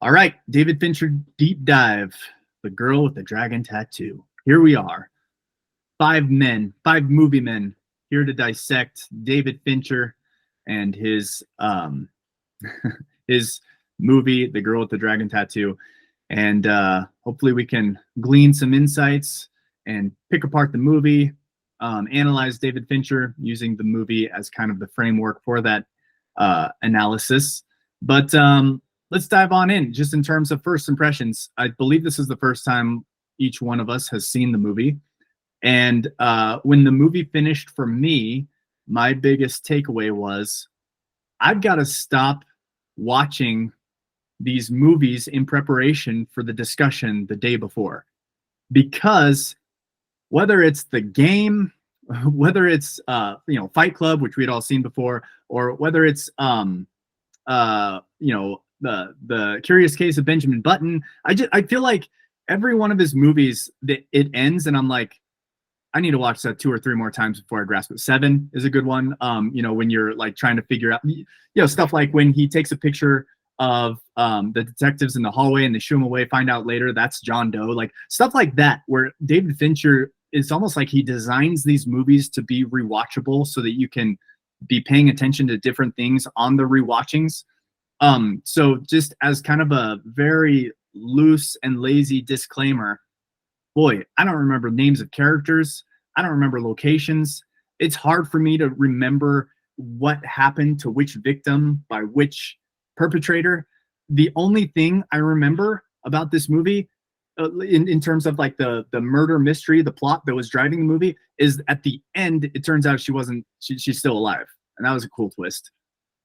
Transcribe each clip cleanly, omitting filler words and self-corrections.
All right, David Fincher deep dive, The Girl with the Dragon Tattoo. Here we are, five movie men, here to dissect David Fincher and his his movie, The Girl with the Dragon Tattoo, and hopefully we can glean some insights and pick apart the movie, analyze David Fincher using the movie as kind of the framework for that analysis. But let's dive on in, just in terms of first impressions. I believe this is the first time each one of us has seen the movie. And when the movie finished for me, my biggest takeaway was I've got to stop watching these movies in preparation for the discussion the day before. Because whether it's The Game, whether it's Fight Club, which we'd all seen before, or whether it's the Curious Case of Benjamin Button, I feel like every one of his movies that it ends and I'm like, I need to watch that 2 or 3 more times before I grasp it. Seven is a good one. When you're like trying to figure out, stuff like when he takes a picture of the detectives in the hallway and they shoo him away, find out later that's John Doe, like stuff like that, where David Fincher, it's almost like he designs these movies to be rewatchable so that you can be paying attention to different things on the rewatchings. So just as kind of a very loose and lazy disclaimer, boy, I don't remember names of characters. I don't remember locations. It's hard for me to remember what happened to which victim by which perpetrator. The only thing I remember about this movie, in terms of like the murder mystery, the plot that was driving the movie, is at the end, it turns out she's still alive. And that was a cool twist.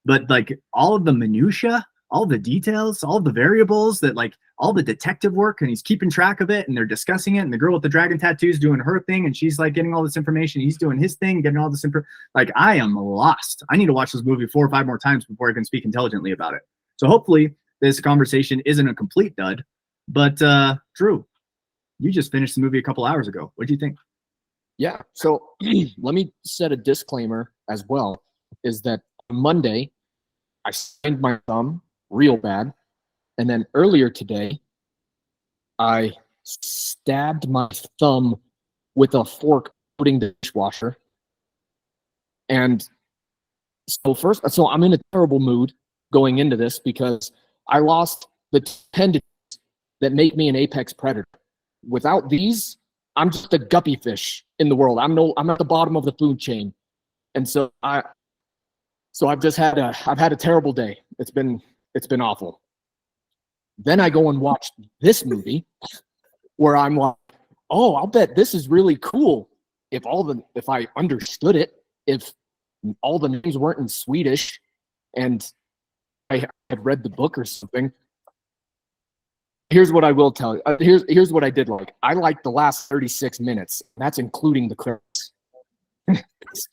But like all of the minutia, all the details, all the variables, that like all the detective work, and he's keeping track of it and they're discussing it, and the girl with the dragon tattoo is doing her thing and she's like getting all this information, he's doing his thing, getting all this like I am lost. I need to watch this movie 4 or 5 more times before I can speak intelligently about it. So hopefully this conversation isn't a complete dud. But Drew, you just finished the movie a couple hours ago. What do you think? Yeah, so let me set a disclaimer as well, is that Monday I stained my thumb real bad, and then earlier today I stabbed my thumb with a fork putting the dishwasher. And so I'm in a terrible mood going into this because I lost the tendons that make me an apex predator. Without these, I'm just a guppy fish in the world. I'm at the bottom of the food chain. And so I've had a terrible day. It's been awful. Then I go and watch this movie where I'm like, oh, I'll bet this is really cool. If I understood it, if all the names weren't in Swedish and I had read the book or something. Here's what I will tell you. Here's what I did like. I liked the last 36 minutes. That's including the credits.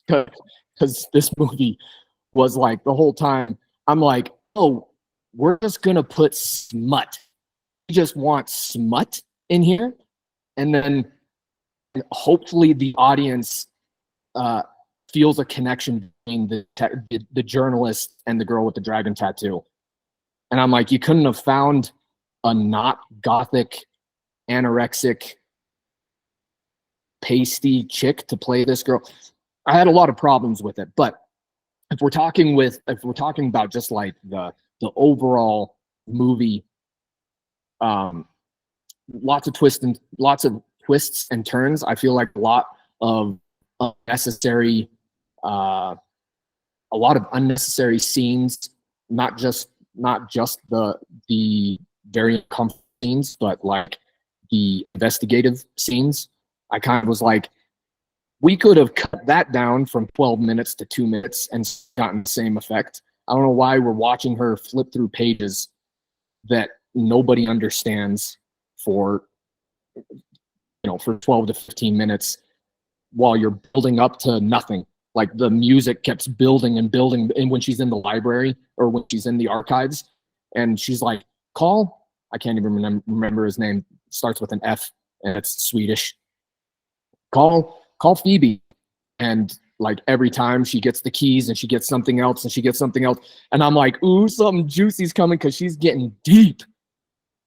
Because this movie was like the whole time, I'm like, oh, we're just going to put smut. We just want smut in here. And then hopefully the audience feels a connection between the journalist and the girl with the dragon tattoo. And I'm like, you couldn't have found a not gothic, anorexic, pasty chick to play this girl. I had a lot of problems with it, but if we're talking about just like the overall movie, lots of twists and turns. I feel like a lot of unnecessary, a lot of unnecessary scenes, not just the very uncomfortable scenes, but like the investigative scenes. I kind of was like, we could have cut that down from 12 minutes to 2 minutes and gotten the same effect. I don't know why we're watching her flip through pages that nobody understands for 12 to 15 minutes while you're building up to nothing. Like the music keeps building and building, and when she's in the library or when she's in the archives, and she's like, call, I can't even remember his name, starts with an F and it's Swedish. Call Phoebe. And like every time she gets the keys and she gets something else and she gets something else. And I'm like, ooh, something juicy's coming because she's getting deep.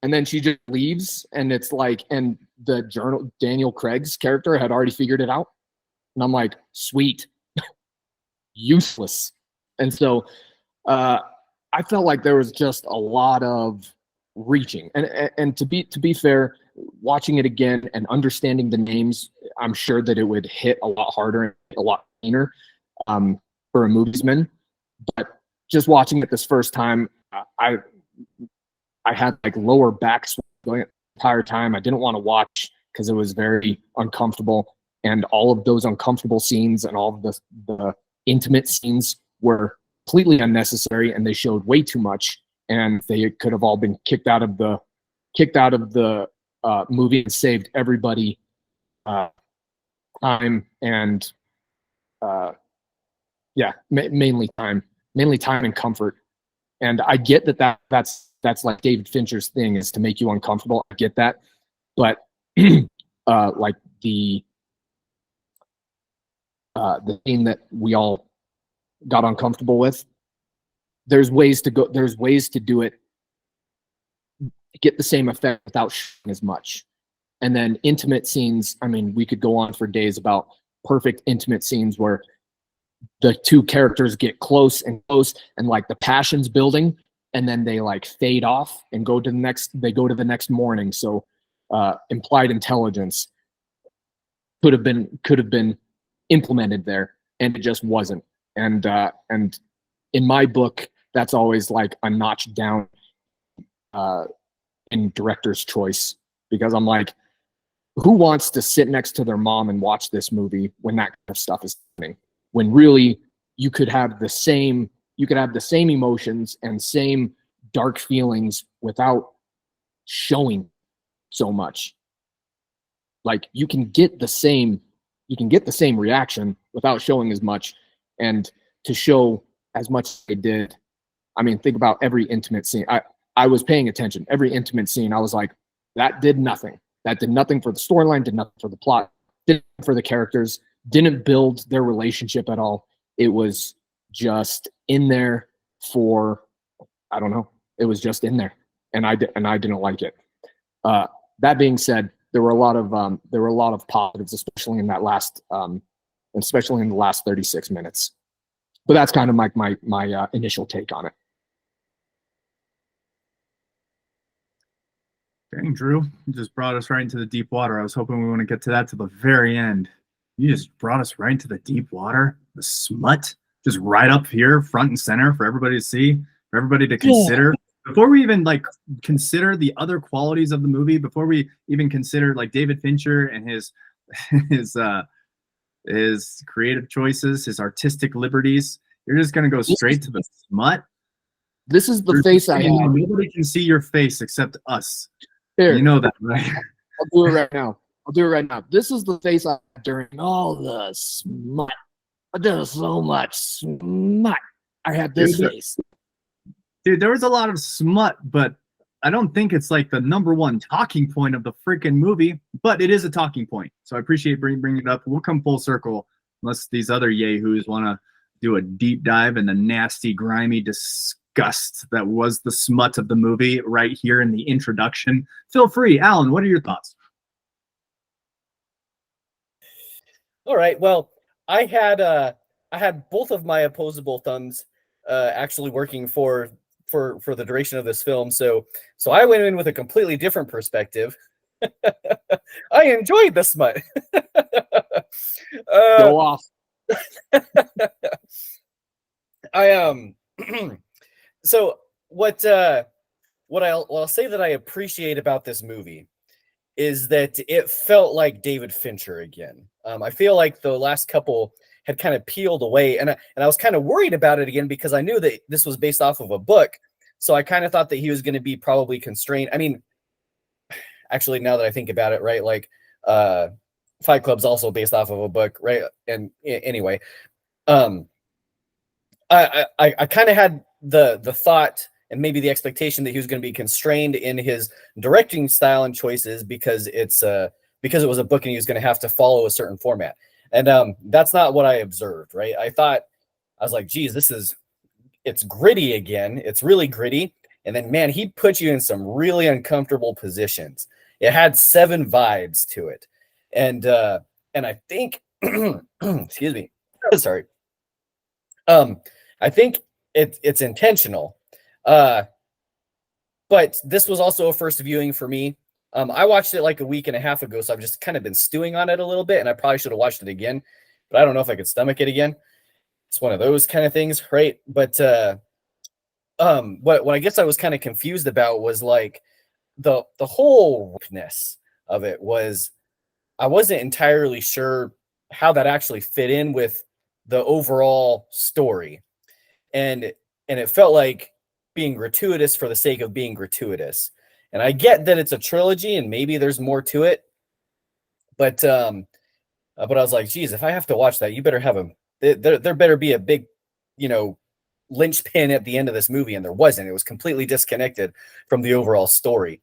And then she just leaves, and it's like, and the journal Daniel Craig's character had already figured it out. And I'm like, sweet, useless. And so I felt like there was just a lot of reaching. And to be fair, watching it again and understanding the names, I'm sure that it would hit a lot harder and a lot cleaner for a moviesman. But just watching it this first time, I had like lower back going the entire time. I didn't want to watch because it was very uncomfortable, and all of those uncomfortable scenes and all of the intimate scenes were completely unnecessary, and they showed way too much, and they could have all been kicked out of the movie and saved everybody time and mainly time and comfort. And I get that's like David Fincher's thing, is to make you uncomfortable. I get that, but like the thing that we all got uncomfortable with, there's ways to do it, get the same effect without showing as much. And then intimate scenes, I mean, we could go on for days about perfect intimate scenes where the two characters get close and like the passion's building, and then they like fade off and go to the next morning. So implied intelligence could have been implemented there, and it just wasn't. And in my book, that's always like a notch down in director's choice, because I'm like, who wants to sit next to their mom and watch this movie when that kind of stuff is happening? When really you could have the same emotions and same dark feelings without showing so much. Like you can get the same reaction without showing as much, and to show as much as they did. I mean, think about every intimate scene. I was paying attention. Every intimate scene, I was like, that did nothing. That did nothing for the storyline, did nothing for the plot, did nothing for the characters, didn't build their relationship at all. It was just in there for, I don't know. It was just in there, and I didn't like it. That being said, there were a lot of positives, especially in that last, especially in the last 36 minutes. But that's kind of my initial take on it. Dang, Drew, you just brought us right into the deep water. I was hoping we want to get to that to the very end. You just brought us right into the deep water, the smut, just right up here, front and center for everybody to see, for everybody to consider. Yeah. Before we even like consider the other qualities of the movie, before we even consider like David Fincher and his creative choices, his artistic liberties, you're just gonna go straight to the smut. This is the face I have. Nobody can see your face except us. Here. You know that, right? I'll do it right now. This is the face I had during all the smut. There's so much smut. I had this face. Dude, there was a lot of smut, but I don't think it's like the number one talking point of the freaking movie, but it is a talking point. So I appreciate bringing it up. We'll come full circle unless these other yahoos want to do a deep dive in the nasty, grimy disgust that was the smut of the movie right here in the introduction. Feel free. Alan, what are your thoughts? All right. Well, I had both of my opposable thumbs actually working for the duration of this film. So I went in with a completely different perspective. I enjoyed the smut. Go off. So what I'll say that I appreciate about this movie is that it felt like David Fincher again. I feel like the last couple had kind of peeled away, and I was kind of worried about it again because I knew that this was based off of a book. So I kind of thought that he was going to be probably constrained. I mean, actually, now that I think about it, right, like Fight Club's also based off of a book, right? And anyway, I kind of had the thought and maybe the expectation that he was going to be constrained in his directing style and choices because it was a book and he was going to have to follow a certain format. And that's not what I observed, right? I was like, geez, it's gritty again. It's really gritty. And then, man, he put you in some really uncomfortable positions. It had 7 vibes to it. And I think, excuse me, sorry. I think it's intentional. But this was also a first viewing for me. I watched it like a week and a half ago, so I've just kind of been stewing on it a little bit, and I probably should have watched it again, but I don't know if I could stomach it again. It's one of those kind of things, right? But what I guess I was kind of confused about was like the wholeness of it was I wasn't entirely sure how that actually fit in with the overall story. And it felt like being gratuitous for the sake of being gratuitous. And I get that it's a trilogy and maybe there's more to it. But I was like, geez, if I have to watch that, you better have there better be a big, linchpin at the end of this movie. And there wasn't. It was completely disconnected from the overall story.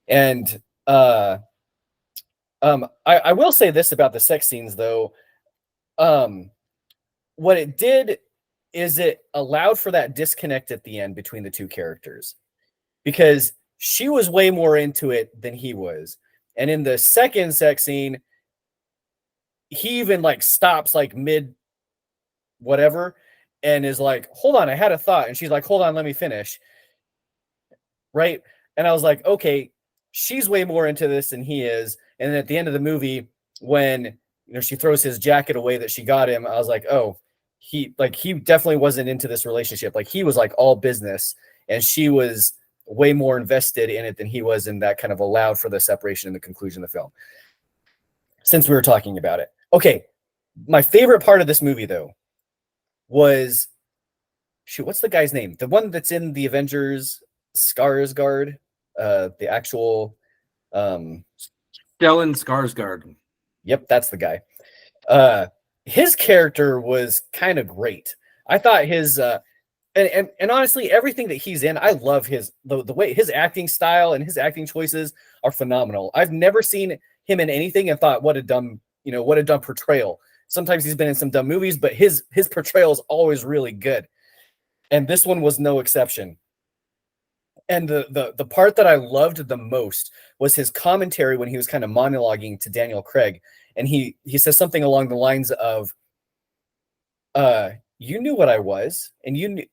And I will say this about the sex scenes, though. What it did is it allowed for that disconnect at the end between the two characters, because she was way more into it than he was. And in the second sex scene, he even like stops like mid whatever and is like, hold on, I had a thought. And she's like, hold on, let me finish. Right. And I was like, okay, she's way more into this than he is. And then at the end of the movie, when she throws his jacket away that she got him, I was like, oh, he definitely wasn't into this relationship. Like he was like all business, and she was way more invested in it than he was, and that kind of allowed for the separation in the conclusion of the film. Since we were talking about it. Okay. My favorite part of this movie, though, was, what's the guy's name? The one that's in the Avengers Skarsgård, the actual Stellan Skarsgård. Yep, that's the guy. His character was kind of great. I thought his and honestly, everything that he's in, I love the way his acting style and his acting choices are phenomenal. I've never seen him in anything and thought, what a dumb portrayal. Sometimes he's been in some dumb movies, but his portrayal is always really good. And this one was no exception. And the part that I loved the most was his commentary when he was kind of monologuing to Daniel Craig. And he says something along the lines of, you knew what I was, and you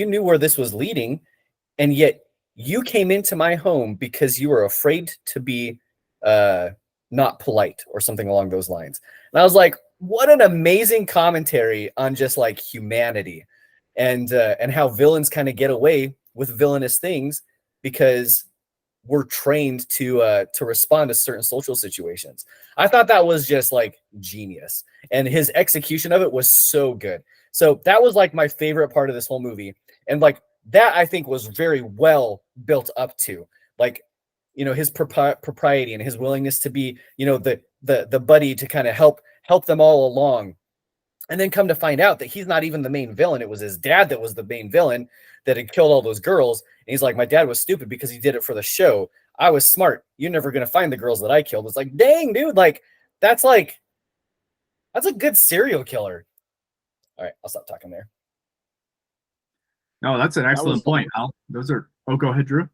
knew where this was leading, and yet you came into my home because you were afraid to be not polite, or something along those lines. And I was like, what an amazing commentary on just like humanity, and how villains kind of get away with villainous things because we're trained to respond to certain social situations. I thought that was just like genius, and his execution of it was so good. So that was like my favorite part of this whole movie, and like that I think was very well built up to, like, his propriety and his willingness to be, the buddy to kind of help them all along. And then come to find out that he's not even the main villain. It was his dad that was the main villain, that had killed all those girls. And he's like, my dad was stupid because he did it for the show. I was smart. You're never going to find the girls that I killed. It's like, dang, dude, like, that's a good serial killer. All right, I'll stop talking there. No, that's an excellent point, Al. Go ahead, Drew.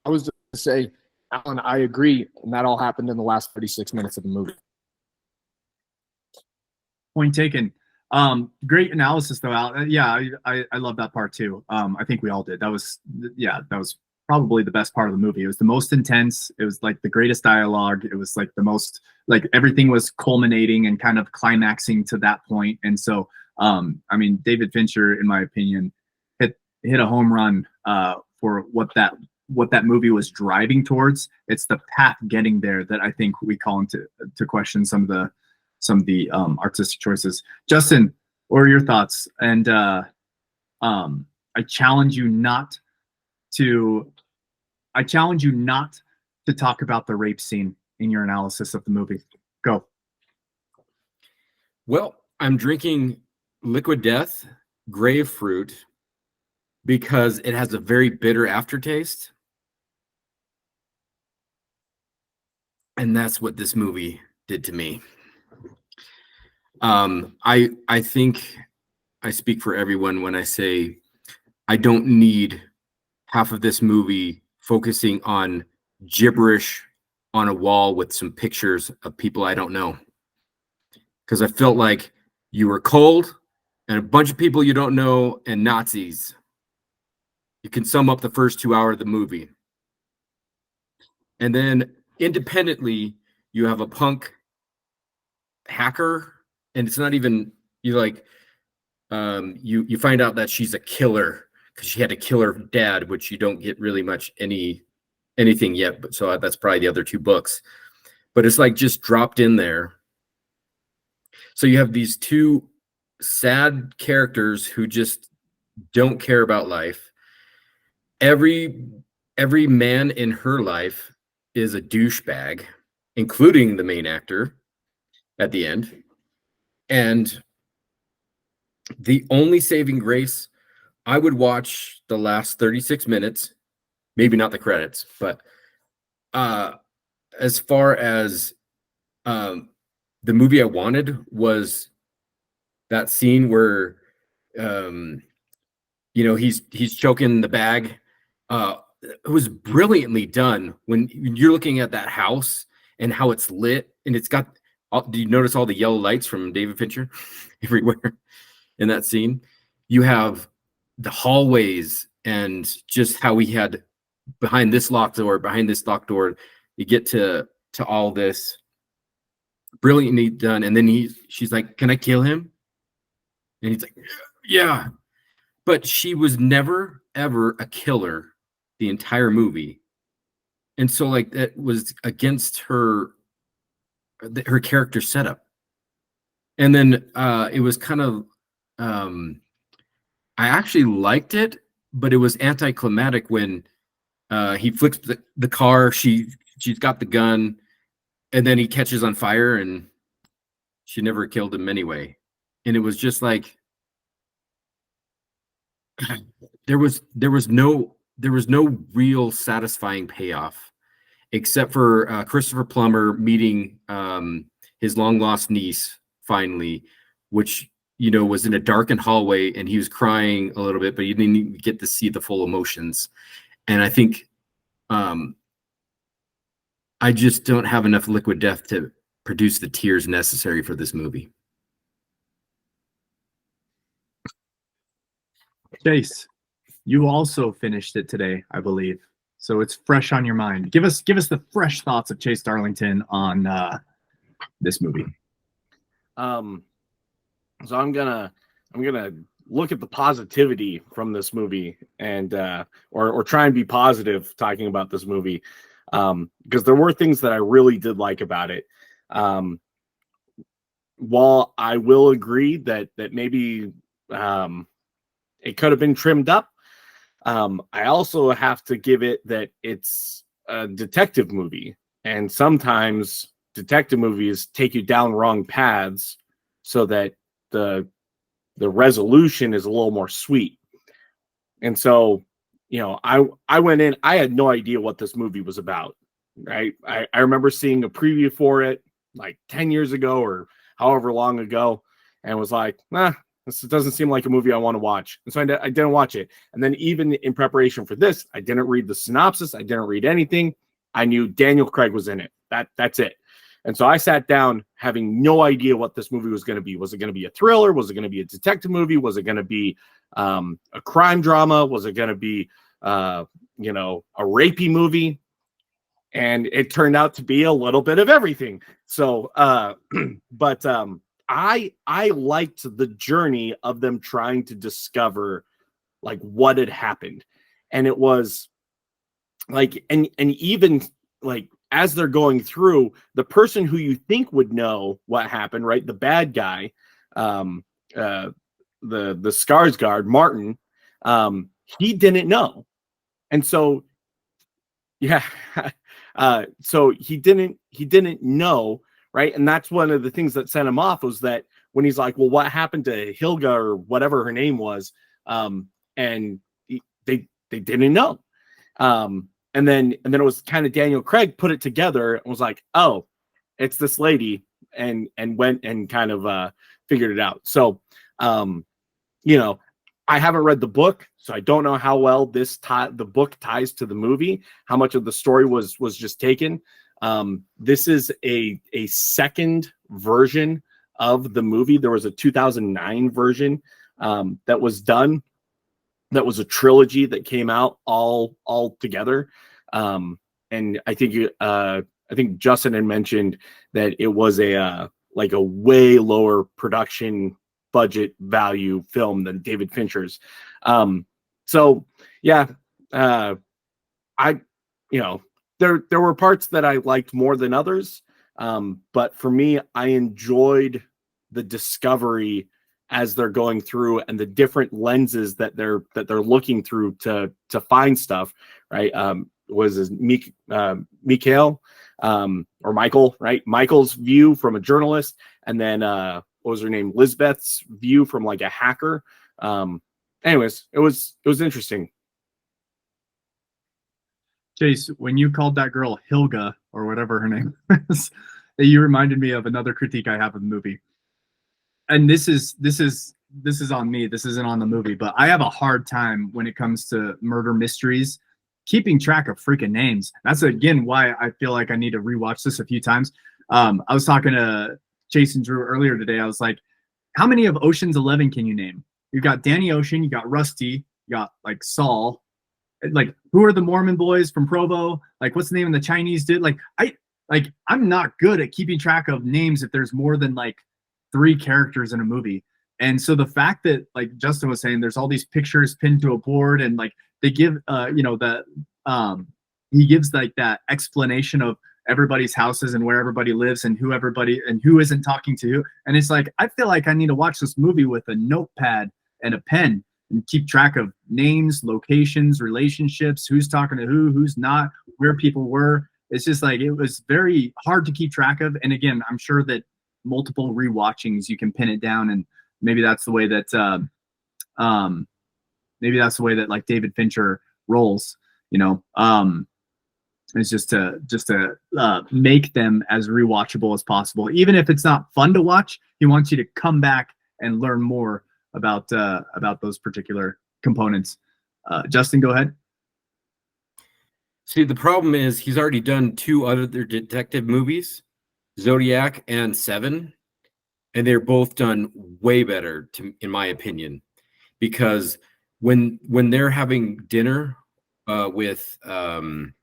I was just going to say, Alan, I agree. And that all happened in the last 36 minutes of the movie. Point taken. Great analysis, though, Al. Yeah, I love that part too. I think we all did. That was probably the best part of the movie. It was the most intense. It was like the greatest dialogue. It was like the most, like, everything was culminating and kind of climaxing to that point. And so, David Fincher, in my opinion, hit a home run for what that movie was driving towards. It's the path getting there that I think we call into question some of the artistic choices. Justin, what are your thoughts? And I challenge you not to talk about the rape scene in your analysis of the movie. Go. Well, I'm drinking Liquid Death grapefruit because it has a very bitter aftertaste. And that's what this movie did to me. I think I speak for everyone when I say I don't need half of this movie focusing on gibberish on a wall with some pictures of people I don't know. Because I felt like you were cold and a bunch of people you don't know and Nazis. You can sum up the first 2 hours of the movie. And then independently, you have a punk hacker, and it's not even you find out that she's a killer because she had to kill her dad, which you don't get really much anything yet. But so that's probably the other two books. But it's like just dropped in there. So you have these two sad characters who just don't care about life. Every man in her life is a douchebag, including the main actor at the end. And the only saving grace, I would watch the last 36 minutes, maybe not the credits, but as far as the movie I wanted was that scene where he's choking the bag. It was brilliantly done when you're looking at that house and how it's lit, and it's got. Do you notice all the yellow lights from David Fincher everywhere in that scene? You have the hallways and just how he had behind this locked door, you get to all this brilliantly done. And then she's like, "Can I kill him?" And he's like, "Yeah." But she was never, ever a killer the entire movie. And so like that was against her character setup. And then it was kind of, I actually liked it, but it was anticlimactic when he flips the car, she's got the gun, and then he catches on fire and she never killed him anyway. And it was just like, there was no real satisfying payoff, except for Christopher Plummer meeting his long lost niece finally, which was in a darkened hallway, and he was crying a little bit, but you didn't even get to see the full emotions. And I think I just don't have enough liquid death to produce the tears necessary for this movie. Chase, you also finished it today, I believe. So it's fresh on your mind. Give us the fresh thoughts of Chase Darlington on this movie. So I'm gonna look at the positivity from this movie and or try and be positive talking about this movie, because there were things that I really did like about it. While I will agree that maybe it could have been trimmed up, I also have to give it that it's a detective movie, and sometimes detective movies take you down wrong paths so that the resolution is a little more sweet. And so, I went in, I had no idea what this movie was about, right? I remember seeing a preview for it like 10 years ago or however long ago, and was like, this doesn't seem like a movie I want to watch. And so I didn't watch it. And then even in preparation for this, I didn't read the synopsis. I didn't read anything. I knew Daniel Craig was in it. That's it. And so I sat down having no idea what this movie was going to be. Was it going to be a thriller? Was it going to be a detective movie? Was it going to be a crime drama? Was it going to be, a rapey movie? And it turned out to be a little bit of everything. So, but I liked the journey of them trying to discover like what had happened. And it was like, and even like, as they're going through, the person who you think would know what happened, right? The bad guy, the Skarsgård, Martin, he didn't know. And so, yeah, so he didn't know, right? And that's one of the things that sent him off, was that when he's like, well, what happened to Hilga or whatever her name was? And they didn't know. And then it was kind of Daniel Craig put it together and was like, oh, it's this lady, and went and kind of figured it out. So, I haven't read the book, so I don't know how well the book ties to the movie. How much of the story was just taken. This is a second version of the movie. There was a 2009 version that was done. That was a trilogy that came out all together. And I think Justin had mentioned that it was a way lower production budget value film than David Fincher's. So yeah, I there were parts that I liked more than others. But for me, I enjoyed the discovery as they're going through and the different lenses that they're looking through to find stuff, right? Was his Mikhail or Michael, right? Michael's view from a journalist, and then what was her name? Lisbeth's view from like a hacker. Anyways, it was interesting. Chase, when you called that girl Hilga or whatever her name is, you reminded me of another critique I have of the movie. And this is on me. This isn't on the movie, but I have a hard time when it comes to murder mysteries keeping track of freaking names. That's again why I feel like I need to rewatch this a few times. I was talking to Chase and Drew earlier today. I was like, how many of Ocean's 11 can you name? You got Danny Ocean, you got Rusty, you got like Saul. Like, who are the Mormon boys from Provo? Like, what's the name of the Chinese dude? I'm not good at keeping track of names if there's more than like 3 characters in a movie. And so the fact that, like Justin was saying, there's all these pictures pinned to a board, and like they give he gives like that explanation of everybody's houses and where everybody lives and who isn't talking to who. And it's like, I feel like I need to watch this movie with a notepad and a pen and keep track of names, locations, relationships, who's talking to who's not, where people were. It's just like, it was very hard to keep track of. And again, I'm sure that multiple rewatchings, you can pin it down, and maybe that's the way that like David Fincher rolls, is just to make them as rewatchable as possible. Even if it's not fun to watch, he wants you to come back and learn more about those particular components. Justin, go ahead. See, the problem is he's already done 2 other detective movies, Zodiac and Seven, and they're both done way better, in my opinion, because when they're having dinner with Morgan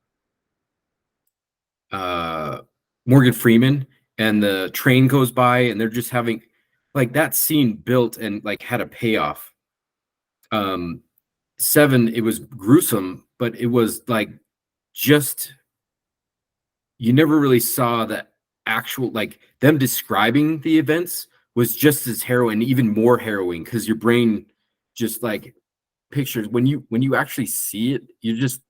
Freeman, and the train goes by, and they're just having like that scene built and like had a payoff. Seven, it was gruesome, but it was like just you never really saw the actual, like, them describing the events was just as harrowing, even more harrowing, because your brain just like pictures when you actually see it, you're just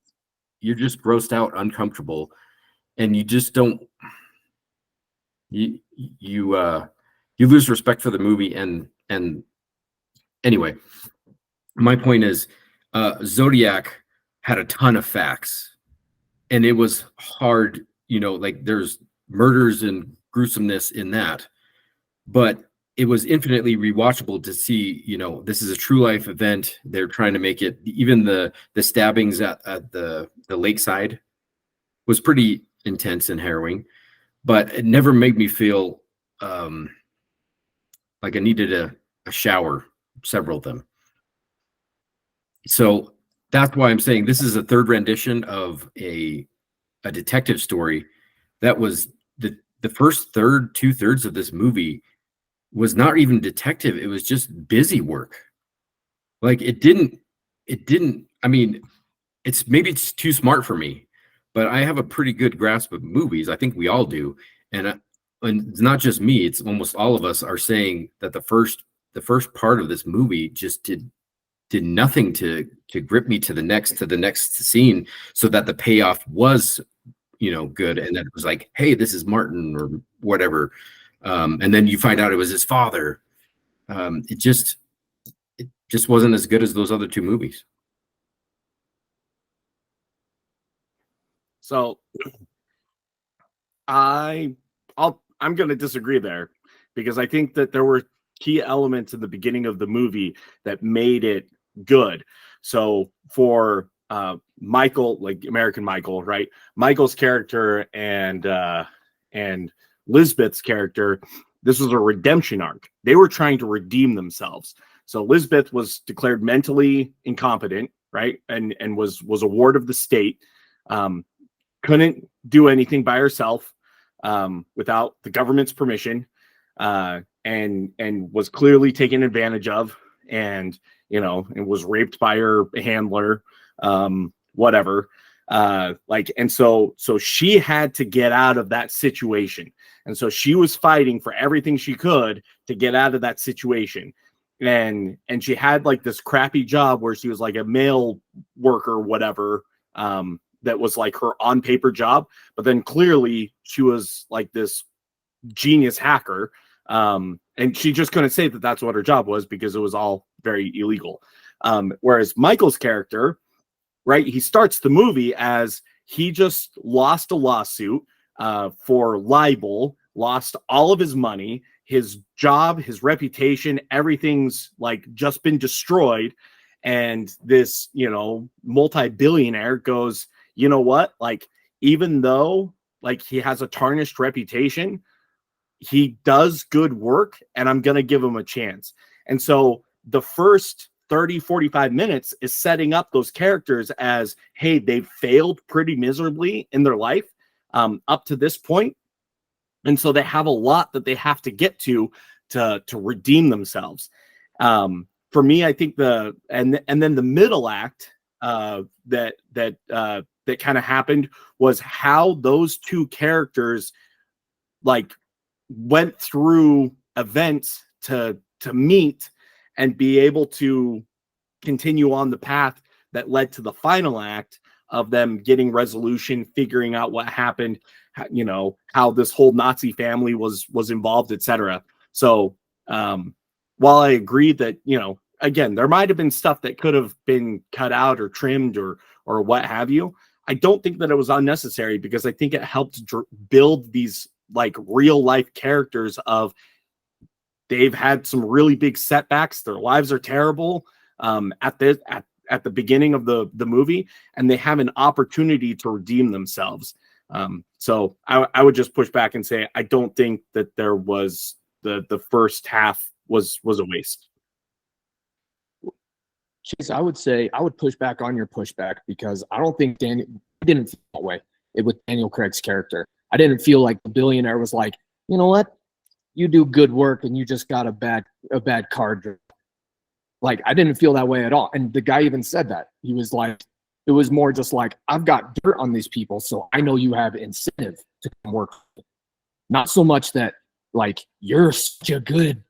grossed out, uncomfortable, and you just don't you lose respect for the movie. And anyway, my point is, Zodiac had a ton of facts, and it was hard, like there's murders and gruesomeness in that, but it was infinitely rewatchable to see, this is a true life event. They're trying to make it, even the stabbings at the lakeside was pretty intense and harrowing, but it never made me feel like I needed a shower, several of them. So that's why I'm saying this is a third rendition of a detective story. That was the first third, 2/3 of this movie was not even detective. It was just busy work. Like it didn't, I mean, it's too smart for me, but I have a pretty good grasp of movies. I think we all do. And it's not just me, it's almost all of us are saying that the first part of this movie just did nothing to grip me to the next scene, so that the payoff was, good. And then it was like, hey, this is Martin or whatever. And then you find out it was his father. It just wasn't as good as those other 2 movies. So I'm going to disagree there, because I think that there were key elements in the beginning of the movie that made it good. So for Michael, like American Michael, right? Michael's character and Lisbeth's character, this was a redemption arc. They were trying to redeem themselves. So Lisbeth was declared mentally incompetent, right? And was a ward of the state. Couldn't do anything by herself without the government's permission, and was clearly taken advantage of, and and was raped by her handler, whatever. And so she had to get out of that situation, and so she was fighting for everything she could to get out of that situation. And she had like this crappy job where she was like a mail worker, whatever, that was like her on paper job, but then clearly she was like this genius hacker, and she just couldn't say that that's what her job was because it was all very illegal. Whereas Michael's character, right, he starts the movie as he just lost a lawsuit for libel, lost all of his money, his job, his reputation, everything's like just been destroyed. And this, multi-billionaire goes, you know what? Like, even though like he has a tarnished reputation, he does good work, and I'm going to give him a chance. And so the first 30, 45 minutes is setting up those characters as, hey, they've failed pretty miserably in their life up to this point. And so they have a lot that they have to get to redeem themselves. For me, I think and then the middle act that kind of happened was how those two characters like went through events to meet and be able to continue on the path that led to the final act of them getting resolution, figuring out what happened, how this whole Nazi family was involved, etc. So while I agree that, again, there might have been stuff that could have been cut out or trimmed or what have you, I don't think that it was unnecessary, because I think it helped build these like real life characters of, they've had some really big setbacks. Their lives are terrible at the beginning of the movie, and they have an opportunity to redeem themselves. So I would just push back and say, I don't think that there was the first half was a waste. Chase, I would push back on your pushback, because I don't think Daniel didn't feel that way with Daniel Craig's character. I didn't feel like the billionaire was like, you know what, you do good work and you just got a bad card. Like, I didn't feel that way at all. And the guy even said that. He was like, it was more just like, I've got dirt on these people, so I know you have incentive to come work. Not so much that like, you're such a good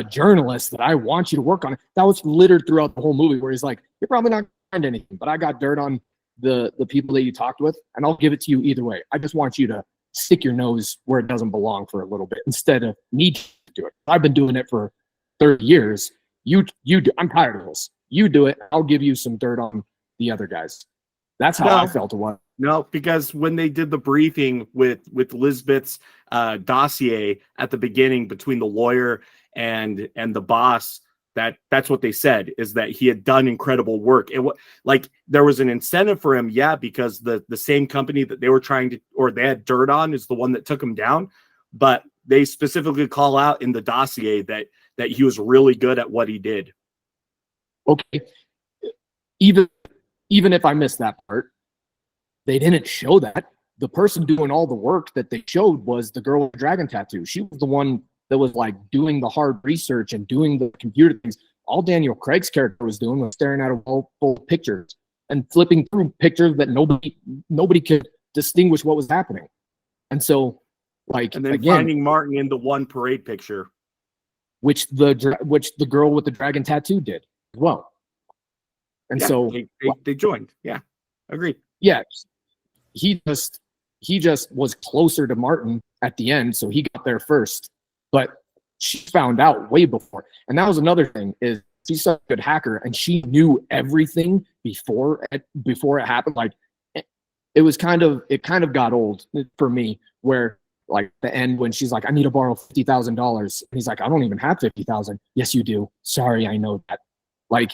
journalist that I want you to work on it. That was littered throughout the whole movie, where he's like, you're probably not going to find anything, but I got dirt on the people that you talked with, and I'll give it to you either way. I just want you to stick your nose where it doesn't belong for a little bit, instead of me to do it. I've been doing it for 30 years. You do. I'm tired of this. You do it. I'll give you some dirt on the other guys. That's how I felt it was. No, because when they did the briefing with Lisbeth's dossier at the beginning between the lawyer and the boss, that's what they said, is that he had done incredible work. It was like there was an incentive for him, because the same company that they were trying to, or they had dirt on, is the one that took him down. But they specifically call out in the dossier that he was really good at what he did. Okay, even if I missed that part, they didn't show that. The person doing all the work that they showed was the girl with the dragon tattoo. She was the one that was like doing the hard research and doing the computer things. All Daniel Craig's character was doing was staring at a wall full of pictures and flipping through pictures that nobody could distinguish what was happening. And so, like, and then again, finding Martin in the one parade picture, which the girl with the dragon tattoo did as well. And so they joined. Yeah, agreed. Yeah, he just was closer to Martin at the end, so he got there first. But she found out way before. And that was another thing, is she's such a good hacker, and she knew everything before it happened. Like, it kind of got old for me, where like the end when she's like, I need to borrow $50,000. He's like, I don't even have $50,000. Yes, you do. Sorry, I know that. Like,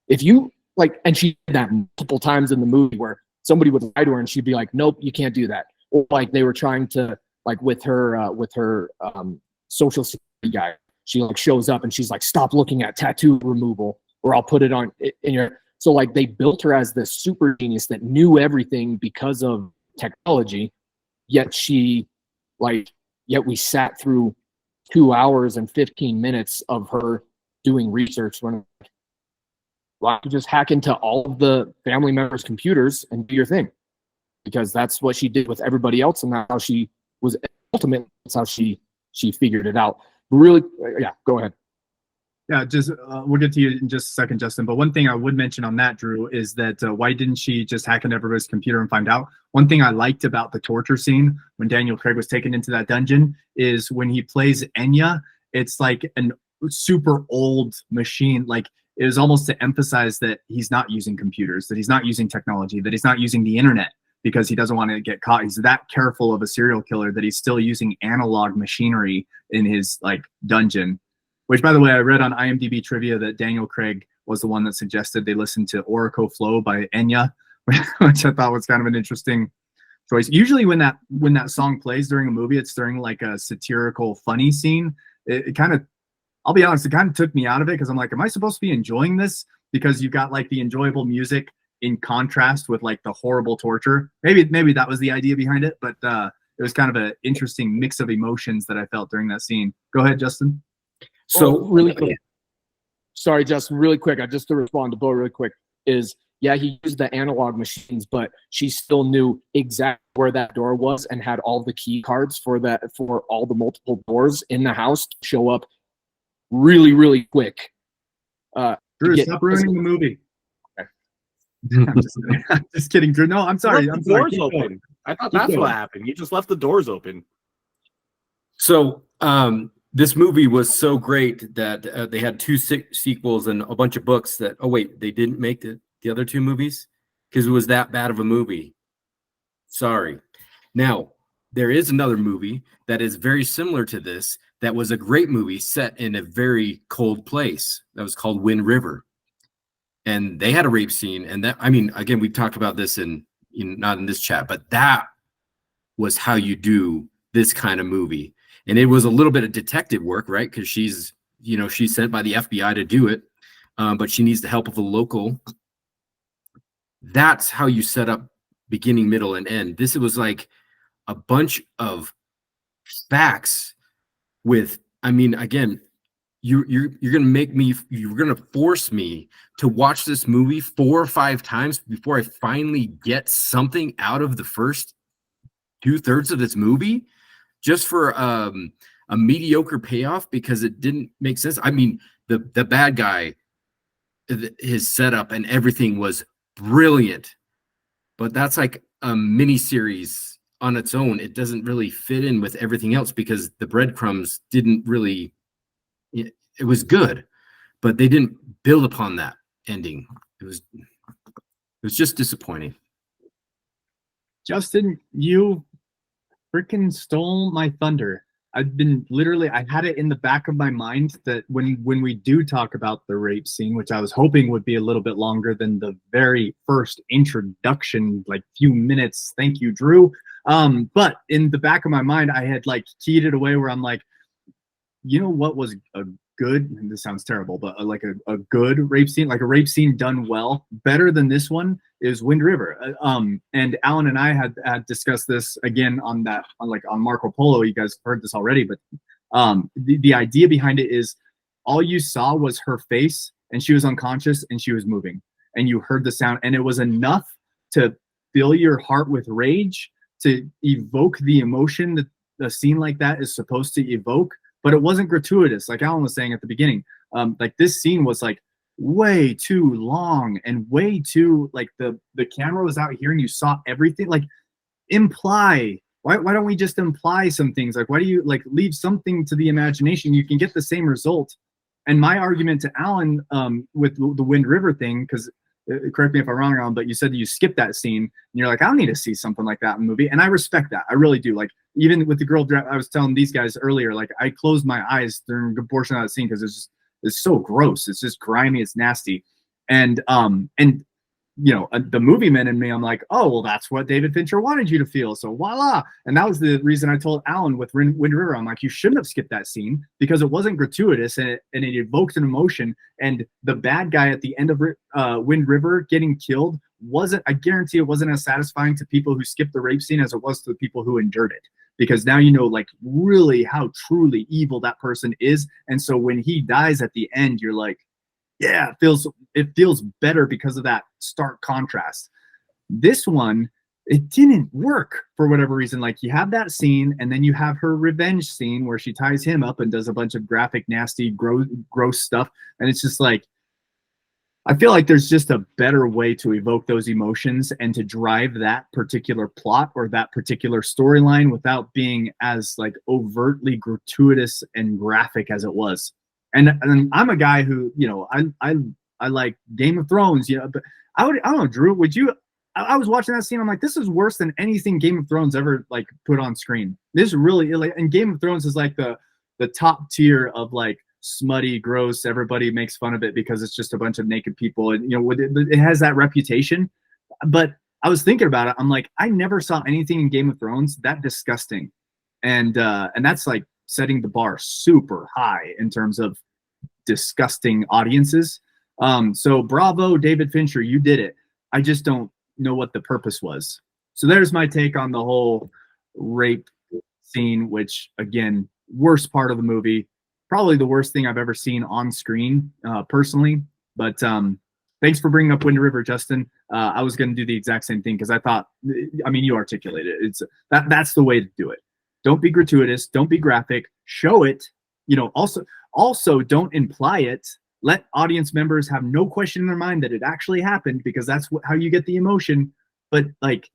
If you like, and she did that multiple times in the movie where somebody would lie to her and she'd be like, nope, you can't do that. Or like they were trying to, like with her social security guy, she like shows up and she's like, stop looking at tattoo removal or I'll put it on in your. So like they built her as this super genius that knew everything because of technology, yet we sat through 2 hours and 15 minutes of her doing research when why don't you just hack into all of the family members' computers and do your thing? Because that's what she did with everybody else, and that's how she was ultimately. That's how she figured it out. Really, yeah. Go ahead. Yeah, just we'll get to you in just a second, Justin. But one thing I would mention on that, Drew, is that why didn't she just hack into everybody's computer and find out? One thing I liked about the torture scene when Daniel Craig was taken into that dungeon is when he plays Enya, it's like a super old machine. Like it was almost to emphasize that he's not using computers, that he's not using technology, that he's not using the internet because he doesn't want to get caught. He's that careful of a serial killer that he's still using analog machinery in his like dungeon. Which, by the way, I read on IMDb trivia that Daniel Craig was the one that suggested they listen to Oracle Flow by Enya, which I thought was kind of an interesting choice. Usually when that song plays during a movie, it's during like a satirical, funny scene. It kind of, I'll be honest, it kind of took me out of it because I'm like, am I supposed to be enjoying this? Because you got like the enjoyable music in contrast with like the horrible torture. Maybe that was the idea behind it, but it was kind of an interesting mix of emotions that I felt during that scene. Go ahead, Justin. So really quick, sorry, Justin, really quick. I just to respond to Bo really quick is, yeah, he used the analog machines, but she still knew exactly where that door was and had all the key cards for all the multiple doors in the house to show up really, really quick. Drew, stop ruining the movie. Okay. I'm just kidding, Drew. No, I'm sorry. The doors open. I thought that's what happened. You just left the doors open. So, this movie was so great that they had 2 sequels and a bunch of books that, oh wait, they didn't make the other 2 movies because it was that bad of a movie. Sorry. Now, there is another movie that is very similar to this that was a great movie set in a very cold place that was called Wind River. And they had a rape scene. And that, I mean, again, we talked about this not in this chat, but that was how you do this kind of movie. And it was a little bit of detective work, right? Because she's sent by the FBI to do it, but she needs the help of a local. That's how you set up beginning, middle, and end. This was like a bunch of facts with, I mean, again, you're gonna force me to watch this movie 4 or 5 times before I finally get something out of the first 2/3 of this movie. Just for a mediocre payoff because it didn't make sense. I mean, the bad guy, his setup and everything was brilliant, but that's like a mini series on its own. It doesn't really fit in with everything else because the breadcrumbs didn't really. It was good, but they didn't build upon that ending. It was just disappointing. Justin, you freaking stole my thunder. I had it in the back of my mind that when we do talk about the rape scene, which I was hoping would be a little bit longer than the very first introduction, like few minutes. Thank you, Drew. But in the back of my mind, I had like keyed it away where I'm like, you know what was a good, and this sounds terrible, but like a good rape scene, like a rape scene done well, better than this one, is Wind River. And Alan and I had discussed this again on Marco Polo. You guys heard this already, but the idea behind it is all you saw was her face and she was unconscious and she was moving and you heard the sound, and it was enough to fill your heart with rage, to evoke the emotion that a scene like that is supposed to evoke. But it wasn't gratuitous, like Alan was saying at the beginning. Like this scene was like way too long and way too, like the camera was out here and you saw everything. Like imply. Why don't we just imply some things? Like why do you like leave something to the imagination? You can get the same result. And my argument to Alan with the Wind River thing, because correct me if I'm wrong, Alan, but you said you skipped that scene and you're like, I don't need to see something like that in a movie. And I respect that. I really do. Like even with the girl, I was telling these guys earlier, like I closed my eyes during a good portion of that scene because it's so gross. It's just grimy. It's nasty. And the movie man in me, I'm like, oh, well, that's what David Fincher wanted you to feel. So voila. And that was the reason I told Alan with Wind River, I'm like, you shouldn't have skipped that scene because it wasn't gratuitous and it evoked an emotion. And the bad guy at the end of Wind River getting killed I guarantee it wasn't as satisfying to people who skipped the rape scene as it was to the people who endured it. Because now you know, like, really how truly evil that person is. And so when he dies at the end, you're like, yeah, it feels better because of that stark contrast. This one, it didn't work for whatever reason. Like, you have that scene, and then you have her revenge scene where she ties him up and does a bunch of graphic, nasty, gross stuff. And it's just like, I feel like there's just a better way to evoke those emotions and to drive that particular plot or that particular storyline without being as like overtly gratuitous and graphic as it was. And I'm a guy who, I like Game of Thrones, but I don't know, Drew, would you? I was watching that scene. I'm like, this is worse than anything Game of Thrones ever like put on screen. This really, like, and Game of Thrones is like the top tier of like smutty, gross. Everybody makes fun of it because it's just a bunch of naked people, and it has that reputation. But I was thinking about it. I'm like, I never saw anything in Game of Thrones that disgusting, and that's like setting the bar super high in terms of disgusting audiences. So bravo, David Fincher, you did it. I just don't know what the purpose was. So there's my take on the whole rape scene, which, again, worst part of the movie, probably the worst thing I've ever seen on screen, personally. But thanks for bringing up Wind River, Justin. I was going to do the exact same thing because I thought, you articulated it. That's the way to do it. Don't be gratuitous. Don't be graphic. Show it. Also don't imply it. Let audience members have no question in their mind that it actually happened, because that's how you get the emotion. But like,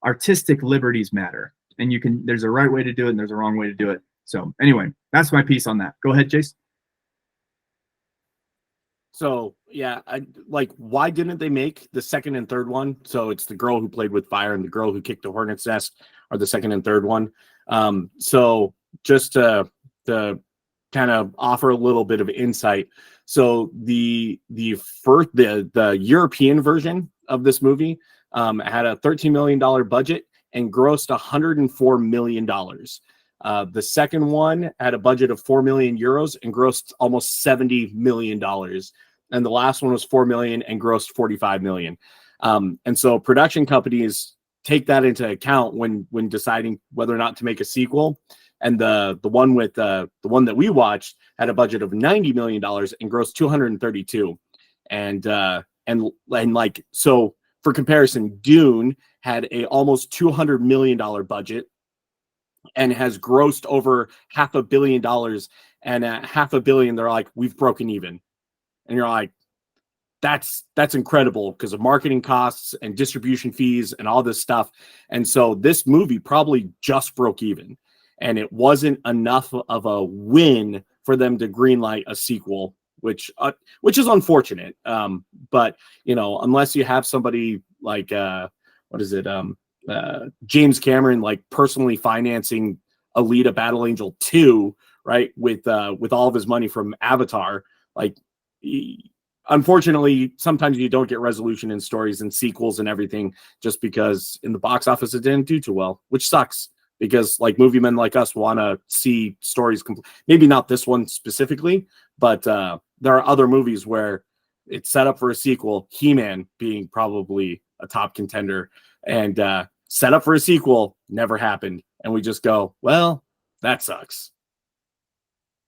artistic liberties matter, and there's a right way to do it and there's a wrong way to do it. So anyway, that's my piece on that. Go ahead, Chase. So yeah, why didn't they make the second and third one? So it's the girl who played with fire and the girl who kicked the hornet's nest are the second and third one. So just to kind of offer a little bit of insight. So the European version of this movie had a $13 million budget and grossed $104 million. The second one had a budget of 4 million euros and grossed almost $70 million. And the last one was 4 million and grossed 45 million. And so production companies take that into account when deciding whether or not to make a sequel. And the one that we watched had a budget of $90 million and grossed 232. And like, so for comparison, Dune had a almost $200 million budget and has grossed over $500 million. And at $500 million, they're like, we've broken even. And you're like, that's incredible because of marketing costs and distribution fees and all this stuff. And so this movie probably just broke even. And it wasn't enough of a win for them to greenlight a sequel, which is unfortunate. But unless you have somebody like James Cameron, like personally financing Alita: Battle Angel 2, right, with all of his money from Avatar, like, unfortunately, sometimes you don't get resolution in stories and sequels and everything just because in the box office it didn't do too well, which sucks. Because like movie men like us want to see stories maybe not this one specifically, but there are other movies where it's set up for a sequel, He-Man being probably a top contender, and set up for a sequel, never happened. And we just go, well, that sucks.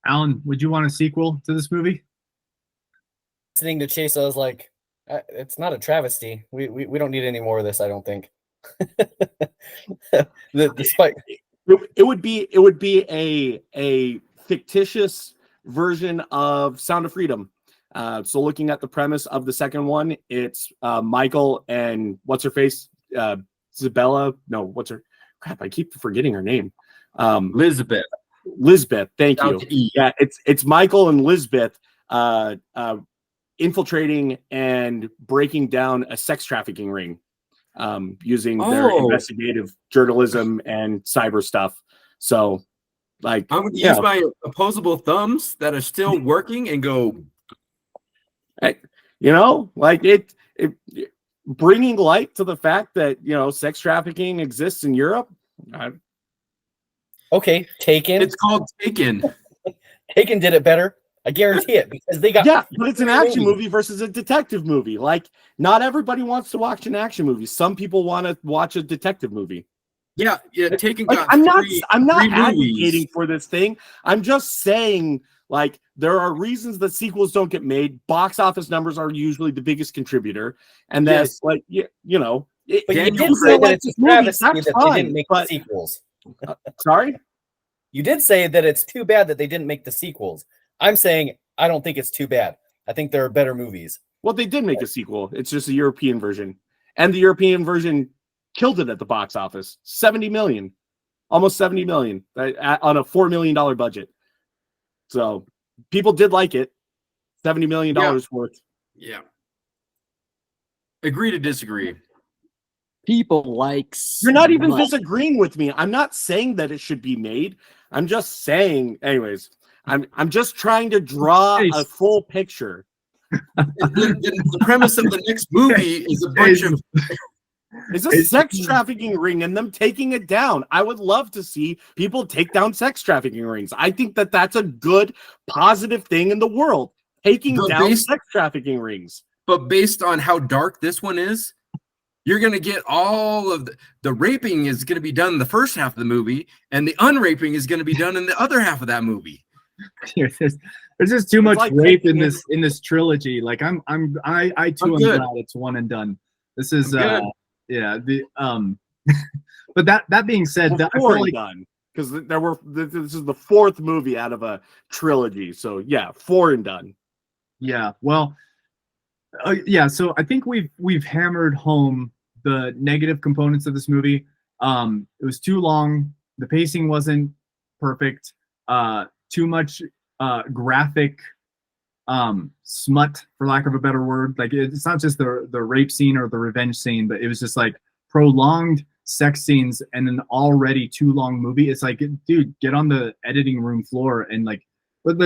Alan, would you want a sequel to this movie? Listening to Chase, I was like, it's not a travesty. We don't need any more of this, I don't think. Despite it would be a fictitious version of Sound of Freedom. So looking at the premise of the second one, it's Michael and what's her face, Isabella. No, what's her crap? I keep forgetting her name. Lisbeth. Thank you. Yeah, it's Michael and Lisbeth infiltrating and breaking down a sex trafficking ring. Using their investigative journalism and cyber stuff. So, like, I'm going to use my opposable thumbs that are still working and go. You know, like it bringing light to the fact that, you know, sex trafficking exists in Europe. Okay, Taken. It's called Taken. Taken did it better. I guarantee it, because they got Yeah, but it's an action movie versus a detective movie. Like, not everybody wants to watch an action movie. Some people want to watch a detective movie. Yeah, Taken Like, got I'm not three advocating movies. for this thing. I'm just saying, like, there are reasons that sequels don't get made. Box office numbers are usually the biggest contributor, and that, Yes. like, you know, But you Daniel did say Craig, that like it's a this movie, travesty that's that they fine, didn't make but- the sequels. Sorry. You did say that it's too bad that they didn't make the sequels. I'm saying I don't think it's too bad. I think there are better movies. Well, they did make a sequel. It's just a European version, and the European version killed it at the box office. 70 million, almost 70 million on a $4 million budget. So people did like it. $70 million worth. Yeah. Agree to disagree. People like. You're not even smut. disagreeing with me. I'm not saying that it should be made. I'm just saying, anyways, I'm just trying to draw a full picture. The premise of the next movie is a bunch of It's a sex trafficking ring and them taking it down. I would love to see people take down sex trafficking rings. I think that that's a good, positive thing in the world. Taking down sex trafficking rings. But based on how dark this one is, you're going to get all of the raping is going to be done in the first half of the movie, and the unraping is going to be done in the other half of that movie. There's just too much like rape in this trilogy. Like I too am good. glad it's one and done. This is good. yeah, the but that being said, I Four feel and like done, because this is the fourth movie out of a trilogy. So yeah, 4 and done. yeah, well, yeah. So I think we've hammered home the negative components of this movie. It was too long. The pacing wasn't perfect. Too much graphic smut, for lack of a better word. Like, it's not just the rape scene or the revenge scene, but it was just like prolonged sex scenes and an already too long movie. It's like, dude, get on the editing room floor and like what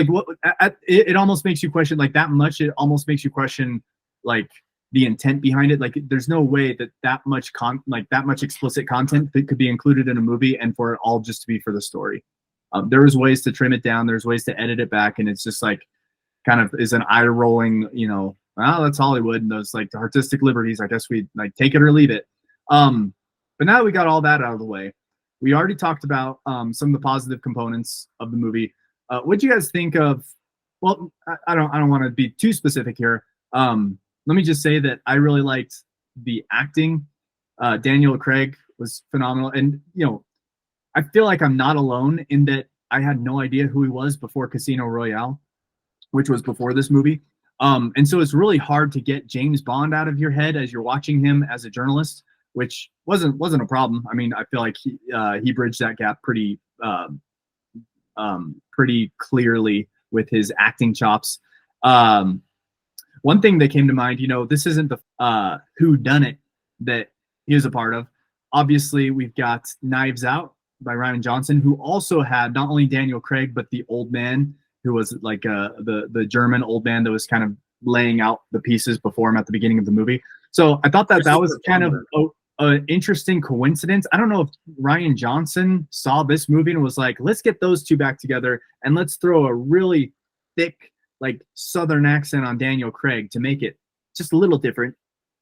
it almost makes you question, like, that much. It almost makes you question like the intent behind it. Like, there's no way that much explicit content that could be included in a movie and for it all just to be for the story. There was ways to trim it down. There's ways to edit it back, and it's just like kind of is an eye rolling, you know, well, that's Hollywood and those like artistic liberties. I guess we like take it or leave it. But now that we got all that out of the way, we already talked about some of the positive components of the movie. What do you guys think of? Well, I don't want to be too specific here. Let me just say that I really liked the acting. Daniel Craig was phenomenal, and you know, I feel like I'm not alone in that I had no idea who he was before Casino Royale, which was before this movie. And so it's really hard to get James Bond out of your head as you're watching him as a journalist, which wasn't a problem. I mean, I feel like he bridged that gap pretty clearly with his acting chops. One thing that came to mind, you know, this isn't the who done it that he was a part of. Obviously, we've got Knives Out by Ryan Johnson, who also had not only Daniel Craig but the old man, who was like the German old man that was kind of laying out the pieces before him at the beginning of the movie. So I thought that was kind of an interesting coincidence. I don't know if Ryan Johnson saw this movie and was like, let's get those two back together and let's throw a really thick, like, Southern accent on Daniel Craig to make it just a little different.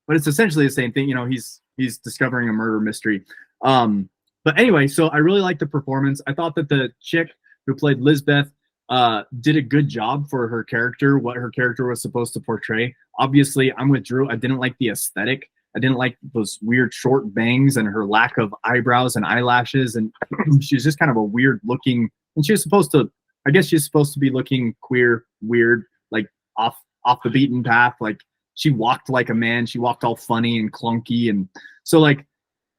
But it's essentially the same thing. You know, he's discovering a murder mystery. But anyway, so I really liked the performance. I thought that the chick who played Lisbeth did a good job for her character, what her character was supposed to portray. Obviously, I'm with Drew. I didn't like the aesthetic. I didn't like those weird short bangs and her lack of eyebrows and eyelashes. And she was just kind of a weird looking, and she was supposed to, I guess she's supposed to be looking queer, weird, like off the beaten path. Like, she walked like a man. She walked all funny and clunky. And so, like,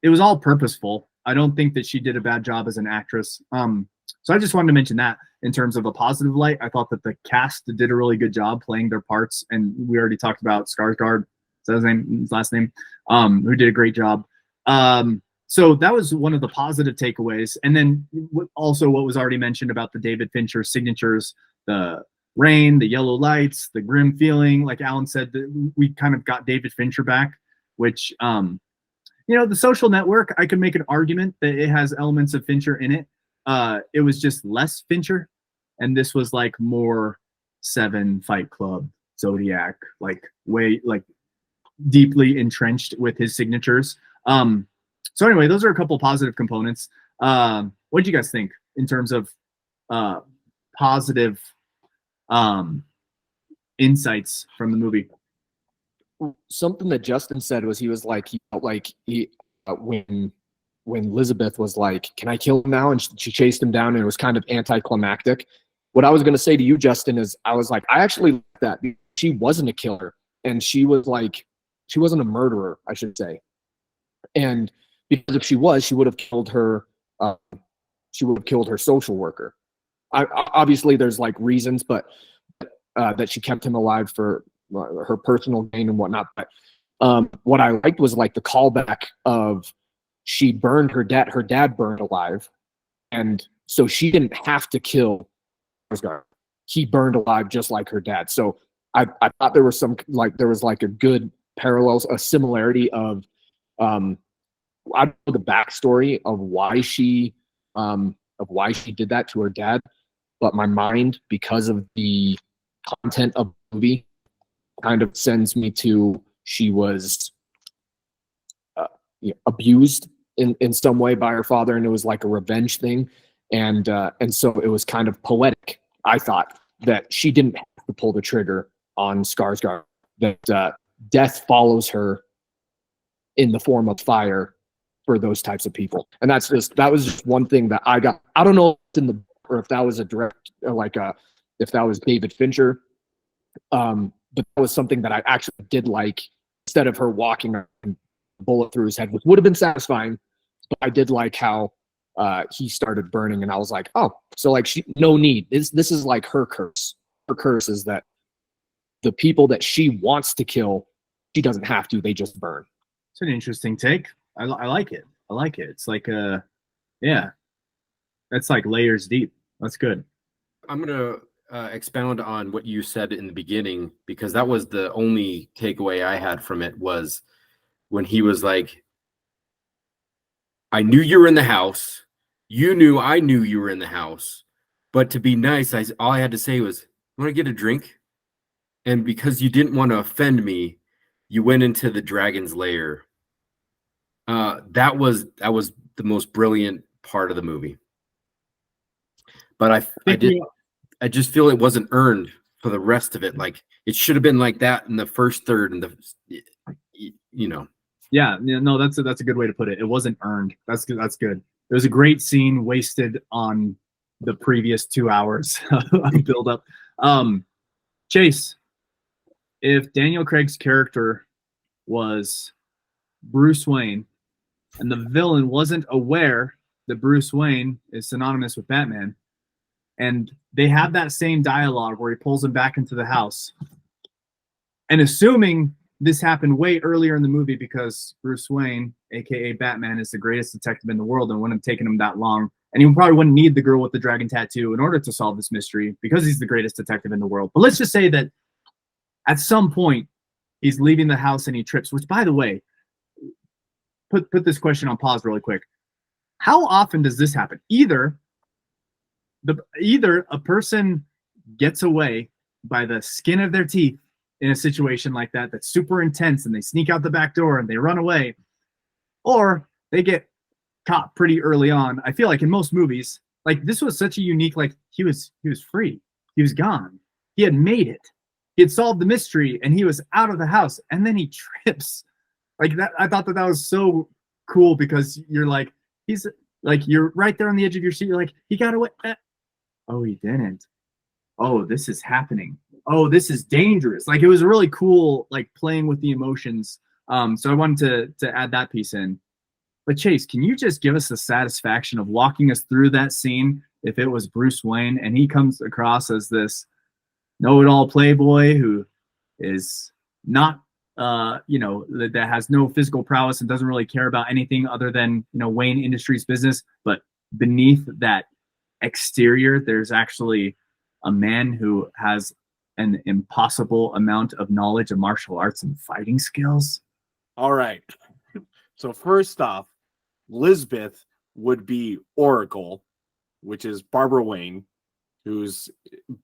it was all purposeful. I don't think that she did a bad job as an actress. So I just wanted to mention that in terms of a positive light. I thought that the cast did a really good job playing their parts. And we already talked about Skarsgård, is that his last name, who did a great job. So that was one of the positive takeaways. And then also what was already mentioned about the David Fincher signatures, the rain, the yellow lights, the grim feeling. Like Alan said, that we kind of got David Fincher back, which The Social Network, I could make an argument that it has elements of Fincher in it. It was just less Fincher, and this was like more Seven, Fight Club, Zodiac, like way like deeply entrenched with his signatures. So anyway, those are a couple positive components. What did you guys think in terms of positive insights from the movie? Something that Justin said was he felt like when Elizabeth was like, "Can I kill him now?" and she chased him down, and it was kind of anticlimactic. What I was going to say to you, Justin, is I was like, I actually like that. She wasn't a killer, and she wasn't a murderer, I should say. And because if she was, she would have killed her. She would have killed her social worker. Obviously, there's like reasons, but that she kept him alive for her personal gain and whatnot. But what I liked was like the callback of she burned her dad. Her dad burned alive, and so she didn't have to kill Skarsgård. He burned alive just like her dad. So I thought there was a good parallels, a similarity of I don't know the backstory of why she did that to her dad, but my mind, because of the content of the movie, kind of sends me to she was abused in some way by her father, and it was like a revenge thing, and so it was kind of poetic. I thought that she didn't have to pull the trigger on Skarsgård, that death follows her in the form of fire for those types of people. And that was just one thing that I got. I don't know if it's in the, or if that was a direct, if that was David Fincher. But that was something that I actually did like, instead of her walking a bullet through his head, which would have been satisfying. But I did like how he started burning, and I was like, oh, so like no need. This is like her curse. Her curse is that the people that she wants to kill, she doesn't have to. They just burn. It's an interesting take. I like it. I like it. It's like yeah, that's like layers deep. That's good. I'm gonna expound on what you said in the beginning, because that was the only takeaway I had from it, was when he was like, I knew you were in the house. You knew I knew you were in the house. But to be nice, all I had to say was, want to get a drink? And because you didn't want to offend me, you went into the dragon's lair. That was the most brilliant part of the movie. But I just feel it wasn't earned for the rest of it. Like, it should have been like that in the first third, and Yeah, no, that's a good way to put it. It wasn't earned. That's good. That's good. It was a great scene wasted on the previous 2 hours of build up. Chase, if Daniel Craig's character was Bruce Wayne and the villain wasn't aware that Bruce Wayne is synonymous with Batman, and they have that same dialogue where he pulls him back into the house, and assuming this happened way earlier in the movie because Bruce Wayne, aka Batman, is the greatest detective in the world, and wouldn't have taken him that long, and he probably wouldn't need the girl with the dragon tattoo in order to solve this mystery because he's the greatest detective in the world. But let's just say that at some point he's leaving the house and he trips, which, by the way, put this question on pause really quick. How often does this happen? Either a person gets away by the skin of their teeth in a situation like that that's super intense, and they sneak out the back door and they run away, or they get caught pretty early on. I feel like in most movies, like, this was such a unique, like, he was free, he was gone, he had made it, he had solved the mystery, and he was out of the house, and then he trips like that. I thought that was so cool, because you're like, he's like, you're right there on the edge of your seat, you're like, he got away. Oh, he didn't. Oh, this is happening. Oh, this is dangerous. Like, it was really cool, like, playing with the emotions. So I wanted to add that piece in. But Chase, can you just give us the satisfaction of walking us through that scene if it was Bruce Wayne and he comes across as this know-it-all playboy who is not, that has no physical prowess and doesn't really care about anything other than, Wayne Industries business, but beneath that exterior, there's actually a man who has an impossible amount of knowledge of martial arts and fighting skills? All right. So first off, Lisbeth would be Oracle, which is Barbara Wayne, who's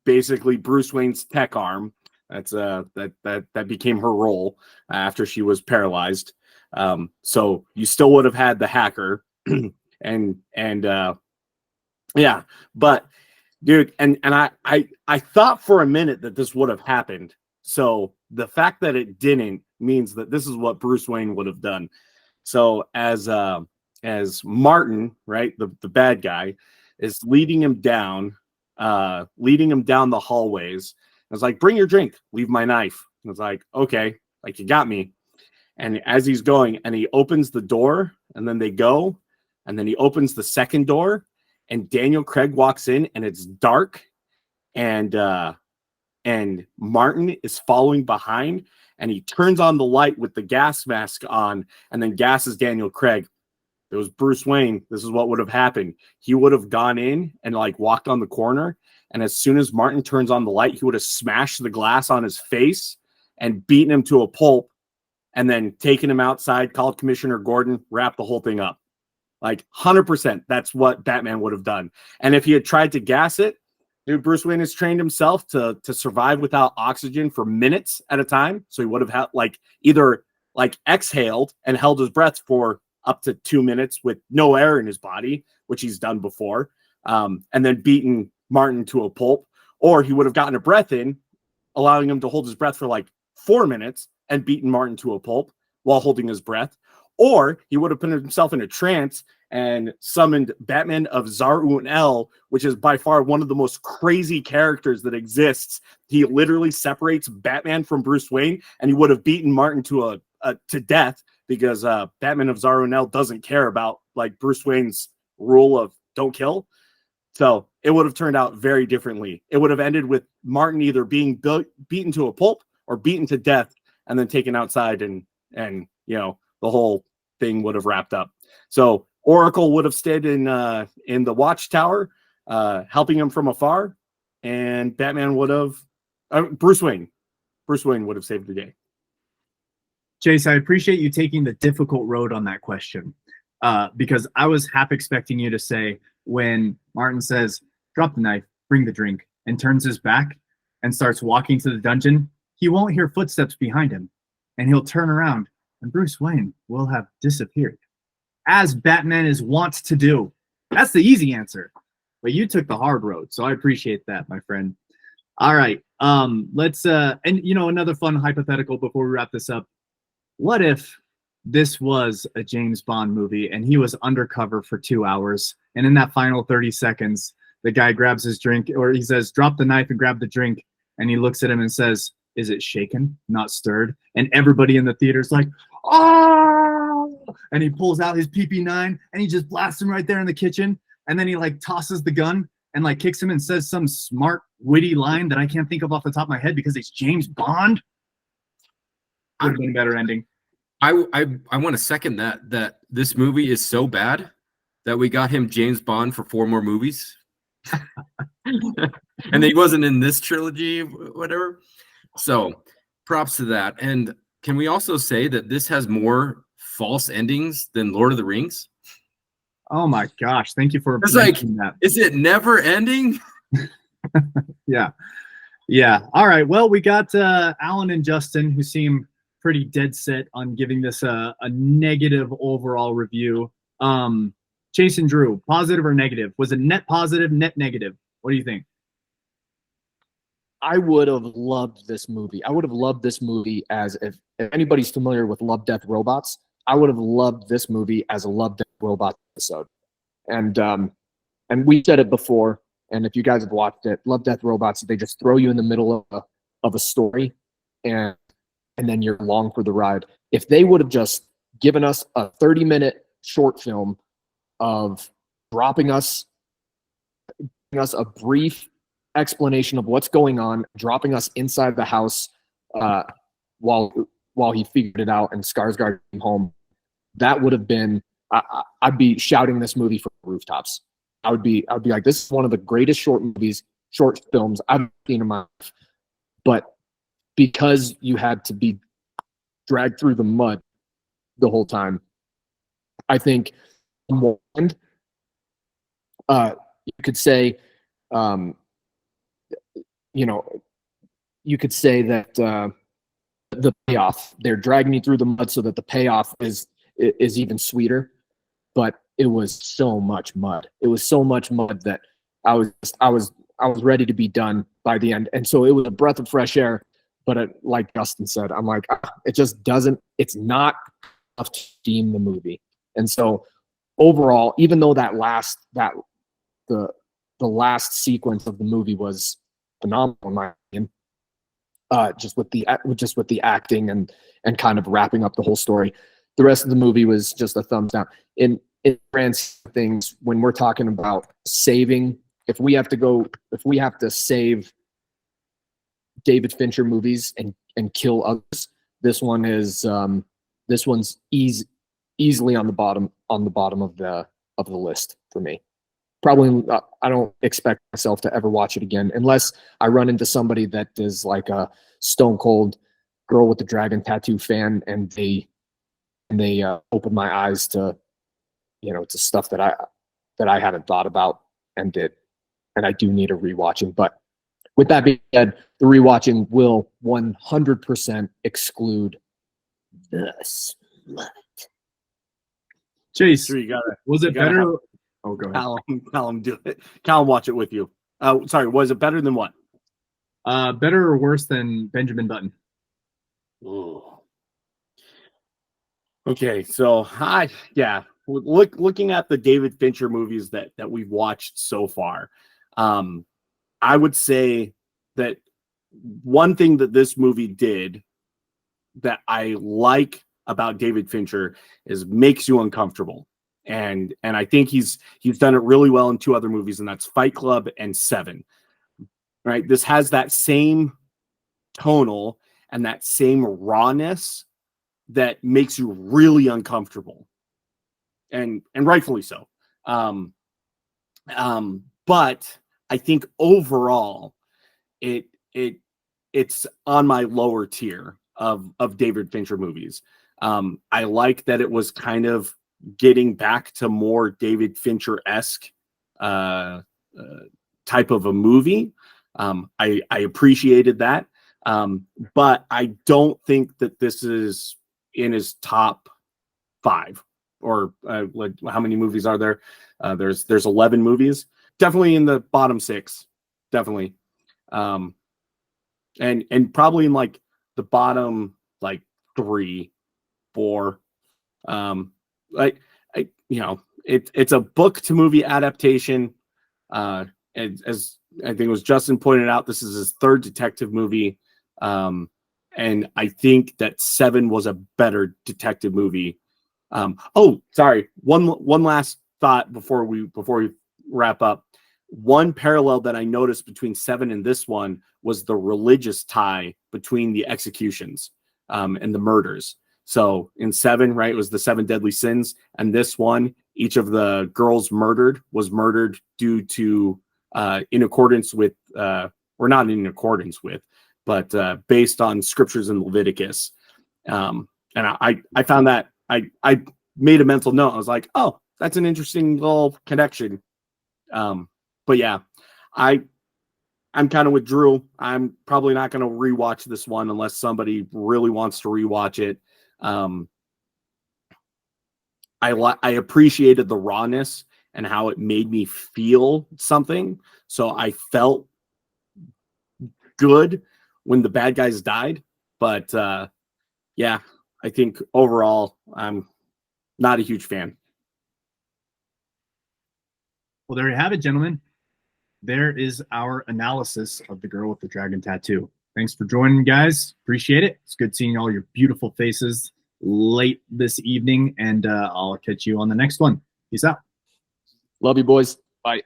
basically Bruce Wayne's tech arm. That's that became her role after she was paralyzed. So you still would have had the hacker, and yeah, but dude, and I thought for a minute that this would have happened. So the fact that it didn't means that this is what Bruce Wayne would have done. So as Martin, right, the bad guy, is leading him down the hallways. I was like, bring your drink, leave my knife. And I was like, okay, like you got me. And as he's going, and he opens the door, and then they go, and then he opens the second door, and Daniel Craig walks in, and it's dark, and Martin is following behind, and he turns on the light with the gas mask on, and then gasses Daniel Craig. It was Bruce Wayne. This is what would have happened. He would have gone in and like walked on the corner, and as soon as Martin turns on the light, he would have smashed the glass on his face and beaten him to a pulp, and then taken him outside, called Commissioner Gordon, wrapped the whole thing up. Like 100%, that's what Batman would have done. And if he had tried to gas it, dude, Bruce Wayne has trained himself to survive without oxygen for minutes at a time. So he would have had like either like exhaled and held his breath for up to 2 minutes with no air in his body, which he's done before, and then beaten Martin to a pulp, or he would have gotten a breath in, allowing him to hold his breath for like 4 minutes and beaten Martin to a pulp while holding his breath, or he would have put himself in a trance and summoned Batman of Zar-Un-El, which is by far one of the most crazy characters that exists. He literally separates Batman from Bruce Wayne, and he would have beaten Martin to death because Batman of Zar-Un-El doesn't care about like Bruce Wayne's rule of don't kill. So it would have turned out very differently. It would have ended with Martin either being beaten to a pulp or beaten to death and then taken outside, and you know, the whole thing would have wrapped up. So Oracle would have stayed in the watchtower, helping him from afar, and Batman would have Bruce Wayne would have saved the day. Chase, I appreciate you taking the difficult road on that question, because I was half expecting you to say when Martin says, drop the knife, bring the drink, and turns his back and starts walking to the dungeon, he won't hear footsteps behind him, and he'll turn around, and Bruce Wayne will have disappeared, as Batman is wont to do. That's the easy answer, but you took the hard road, so I appreciate that, my friend. All right, let's and you know, another fun hypothetical before we wrap this up. What if this was a James Bond movie and he was undercover for 2 hours, and in that final 30 seconds, the guy grabs his drink, or he says, drop the knife and grab the drink, and he looks at him and says, is it shaken, not stirred? And everybody in the theater's like, oh! And he pulls out his PP9 and he just blasts him right there in the kitchen, and then he like tosses the gun and like kicks him and says some smart, witty line that I can't think of off the top of my head because it's James Bond. Would have been a better ending. I want to second that this movie is so bad that we got him James Bond for 4 more movies. And he wasn't in this trilogy, whatever. So props to that. And can we also say that this has more false endings than Lord of the Rings? Oh my gosh. Thank you for it's like, that. Is it never ending? Yeah. All right. Well, we got Alan and Justin, who seem pretty dead set on giving this a negative overall review. Chase and Drew, positive or negative? Was it net positive, net negative? What do you think? I would have loved this movie. I would have loved this movie as if anybody's familiar with Love, Death, Robots, I would have loved this movie as a Love, Death, Robots episode. And we said it before, and if you guys have watched it, Love, Death, Robots, they just throw you in the middle of a story, and then you're along for the ride. If they would have just given us a 30-minute short film of dropping us a brief explanation of what's going on, dropping us inside the house while he figured it out and Skarsgård came home, that would have been, I'd be shouting this movie from rooftops. I would be like, this is one of the greatest short movies short films I've seen in my life. But because you had to be dragged through the mud the whole time, I think on one end, you could say, you could say that the payoff, they're dragging me through the mud so that the payoff is even sweeter. But it was so much mud. It was so much mud that I was ready to be done by the end. And so it was a breath of fresh air. But like Justin said, I'm like, it just doesn't. It's not enough to steam the movie. And so overall, even though the last sequence of the movie was phenomenal in my opinion, just with the acting and kind of wrapping up the whole story, the rest of the movie was just a thumbs down. In grand scheme of things, when we're talking about saving, if we have to save David Fincher movies and kill others, this one's easily on the bottom of the list for me. Probably, I don't expect myself to ever watch it again unless I run into somebody that is like a stone cold Girl with the Dragon Tattoo fan, and they open my eyes to to stuff that I hadn't thought about and I do need a rewatching. But with that being said, the rewatching will 100% exclude the smut. Chase, Sure, was it better? Oh, go ahead. Callum, do it. Callum, watch it with you. Sorry, was it better than what? Better or worse than Benjamin Button? Ooh. Okay, so looking at the David Fincher movies that we've watched so far, I would say that one thing that this movie did that I like about David Fincher is makes you uncomfortable. And I think he's done it really well in two other movies, and that's Fight Club and Seven. Right? This has that same tonal and that same rawness that makes you really uncomfortable. And rightfully so. But I think overall it's on my lower tier of David Fincher movies. I like that it was kind of getting back to more David Fincher-esque type of a movie. I appreciated that. But I don't think that this is in his top 5 or like how many movies are there? There's 11 movies. Definitely in the bottom 6. Definitely. And probably in like the bottom like 3, 4. It's a book to movie adaptation. As I think it was Justin pointed out, this is his 3rd detective movie. And I think that Seven was a better detective movie. Sorry. One last thought before we wrap up. One parallel that I noticed between Seven and this one was the religious tie between the executions and the murders. So in Seven, right, it was the 7 deadly sins, and this one, each of the girls was murdered due to in accordance with, or not in accordance with, but based on scriptures in Leviticus. And I found that I made a mental note. I was like, oh, that's an interesting little connection. But yeah, I'm kind of with Drew. I'm probably not going to rewatch this one unless somebody really wants to rewatch it. I appreciated the rawness and how it made me feel something. So I felt good when the bad guys died. But yeah, I think overall, I'm not a huge fan. Well, there you have it, gentlemen. There is our analysis of The Girl with the Dragon Tattoo. Thanks for joining, guys. Appreciate it. It's good seeing all your beautiful faces late this evening, and I'll catch you on the next one. Peace out. Love you, boys. Bye.